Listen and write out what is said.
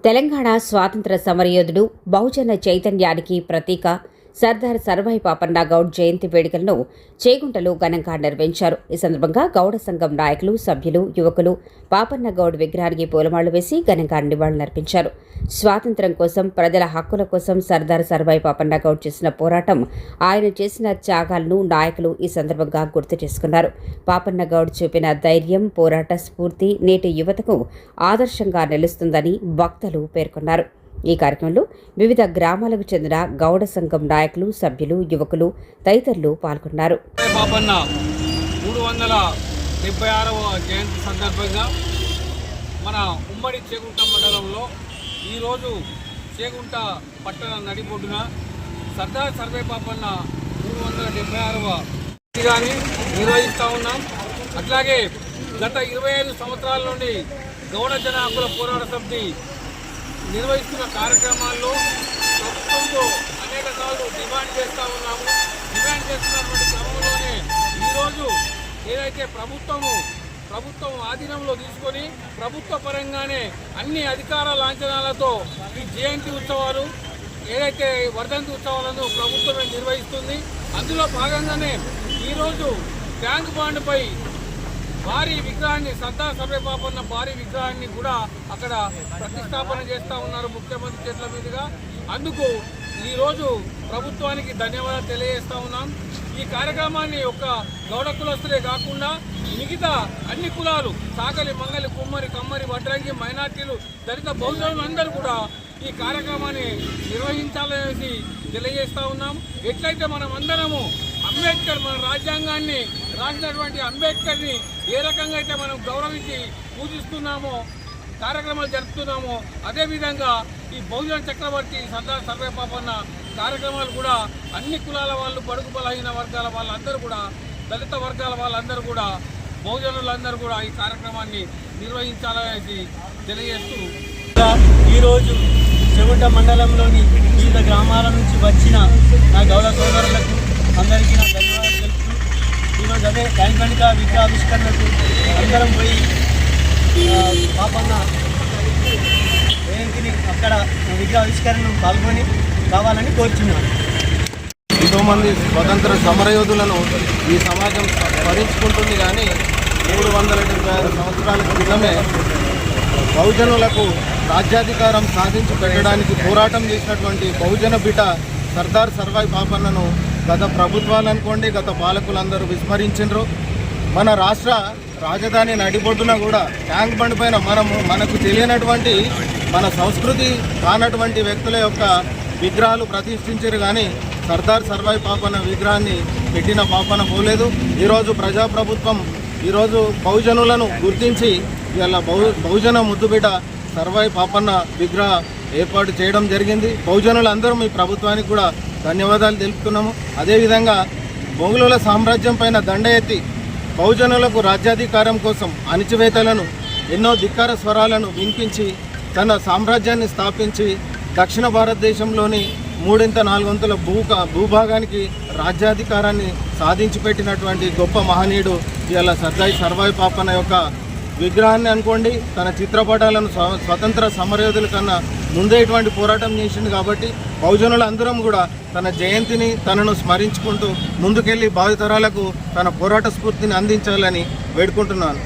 తెలంగాణ స్వాతంత్ర సమరయోధుడు బహుజన చైతన్యానికి ప్రతీక సర్దార్ సర్వాయి పాపన్న గౌడ్ జయంతి వేడుకలను చేగుంటలో ఘనంగా నిర్వహించారు. ఈ సందర్భంగా గౌడ సంఘం నాయకులు, సభ్యులు, యువకులు పాపన్న గౌడ్ విగ్రహానికి పూలమాలలు వేసి ఘనంగా నివాళులర్పించారు. స్వాతంత్ర్యం కోసం, ప్రజల హక్కుల కోసం సర్దార్ సర్వాయి పాపన్న గౌడ్ చేసిన పోరాటం, ఆయన చేసిన త్యాగాలను నాయకులు ఈ సందర్భంగా గుర్తు చేసుకున్నారు. పాపన్న గౌడ్ చూపిన ధైర్యం, పోరాట స్ఫూర్తి నేటి యువతకు ఆదర్శంగా నిలుస్తుందని భక్తులు పేర్కొన్నారు. ఈ కార్యక్రమంలో వివిధ గ్రామాలకు చెందిన గౌడ సంఘం నాయకులు, సభ్యులు, యువకులు తదితరులు పాల్గొన్నారు. పాపన్న 376వ జయంతి సందర్భంగా మన ఉమ్మడి చేగుంట మండలంలో ఈరోజు చేగుంట పట్టణ నడిబొడ్డున సర్దార్ సర్వాయి పాపన్న 376వ గాని నిర్వహిస్తూ ఉన్నాం. అట్లాగే గత 25 సంవత్సరాల నుండి గౌడ జన హక్కుల పోరాట సమితి నిర్వహిస్తున్న కార్యక్రమాల్లో ప్రభుత్వంతో అనేక సార్లు డిమాండ్ చేస్తూ ఉన్నాము. డిమాండ్ చేస్తున్నటువంటి క్రమంలోనే ఈరోజు ఏదైతే ప్రభుత్వం ఆధీనంలో తీసుకొని ప్రభుత్వ పరంగానే అన్ని అధికార లాంఛనాలతో ఈ జయంతి ఉత్సవాలు ఏదైతే వర్ధంతి ఉత్సవాలను ప్రభుత్వమే నిర్వహిస్తుంది. అందులో భాగంగానే ఈరోజు ట్యాంక్ బండ్పై భారీ విగ్రహాన్ని, సర్దార్ సర్వాయి పాపన్న భారీ విగ్రహాన్ని కూడా అక్కడ ప్రతిష్టాపన చేస్తూ ఉన్నారు ముఖ్యమంత్రి చేతుల మీదుగా. అందుకు ఈరోజు ప్రభుత్వానికి ధన్యవాదాలు తెలియజేస్తూ ఉన్నాం. ఈ కార్యక్రమాన్ని ఒక్క గౌడ కులస్తులే కాకుండా మిగతా అన్ని కులాలు, సాకలి, మంగలి, కుమ్మరి, కమ్మరి, వడ్రంగి, మైనార్టీలు, దళిత బహుజనులందరూ కూడా ఈ కార్యక్రమాన్ని నిర్వహించాలనేసి తెలియజేస్తూ ఉన్నాం. ఎట్లయితే మనం అందరము అంబేద్కర్, మన రాజ్యాంగాన్ని రాసినటువంటి అంబేద్కర్ని ఏ రకంగా అయితే మనం గౌరవించి పూజిస్తున్నామో, కార్యక్రమాలు జరుపుతున్నామో, అదేవిధంగా ఈ బహుజన చక్రవర్తి సర్దార్ సర్వాయి పాపన్న కార్యక్రమాలు కూడా అన్ని కులాల వాళ్ళు, బడుగు బలహీన వర్గాల వాళ్ళందరూ కూడా, దళిత వర్గాల వాళ్ళందరూ కూడా, బహుజనులందరూ కూడా ఈ కార్యక్రమాన్ని నిర్వహించాలనేసి తెలియజేస్తూ ఈరోజు చేగుంట మండలంలోని వివిధ గ్రామాల నుంచి వచ్చిన నా గౌడ సోదరులకు అందరికీ నా ధన్యవాదాలు తెలుపుతూ ఈరోజు అదే ట్యాంక్ బండ్ విగ్రహావిష్కరణకు అందరం పోయి పాపన్న జయంతిని అక్కడ విగ్రహావిష్కరణను పాల్గొని కావాలని కోరుచున్నాను. ఎంతోమంది స్వతంత్ర సమరయోధులను ఈ సమాజం స్మరించుకుంటుంది. కానీ 376 సంవత్సరాల క్రితమే బహుజనులకు రాజ్యాధికారం సాధించి పెట్టడానికి పోరాటం చేసినటువంటి బహుజన బిడ్డ సర్దార్ సర్వాయి పాపన్నను గత ప్రభుత్వాలు అనుకోండి, గత పాలకులందరూ విస్మరించారు. మన రాష్ట్ర రాజధాని నడిబొడ్డున కూడా ట్యాంక్ బండ్ పైన మనకు తెలియనటువంటి, మన సంస్కృతి కానటువంటి వ్యక్తుల యొక్క విగ్రహాలు ప్రతిష్ఠించారు. కానీ సర్దార్ సర్వాయి పాపన్న విగ్రహాన్ని పెట్టిన పాపన పోలేదు. ఈరోజు ప్రజాప్రభుత్వం ఈరోజు బహుజనులను గుర్తించి ఇవాళ బహుజన ముద్దుబిడ్డ సర్వాయి పాపన్న విగ్రహ ఏర్పాటు చేయడం జరిగింది. బహుజనులందరూ మీ ప్రభుత్వానికి కూడా ధన్యవాదాలు తెలుపుతున్నాము. అదేవిధంగా మొఘలుల సామ్రాజ్యం పైన దండ ఎత్తి బహుజనులకు రాజ్యాధికారం కోసం అణిచివేతలను, ఎన్నో ధిక్కార స్వరాలను వినిపించి తన సామ్రాజ్యాన్ని స్థాపించి దక్షిణ భారతదేశంలోని 3/4 భూభాగానికి రాజ్యాధికారాన్ని సాధించి పెట్టినటువంటి గొప్ప మహనీయుడు ఇవాళ సర్దార్ సర్వాయి పాపన్న యొక్క విగ్రహాన్ని అనుకోండి, తన చిత్రపటాలను స్వతంత్ర సమరయోధుల కన్నా ముందే ఇటువంటి పోరాటం చేసింది. కాబట్టి బహుజనులందరం కూడా తన జయంతిని, తనను స్మరించుకుంటూ ముందుకెళ్ళి భావితరాలకు తన పోరాట స్ఫూర్తిని అందించాలని వేడుకుంటున్నాను.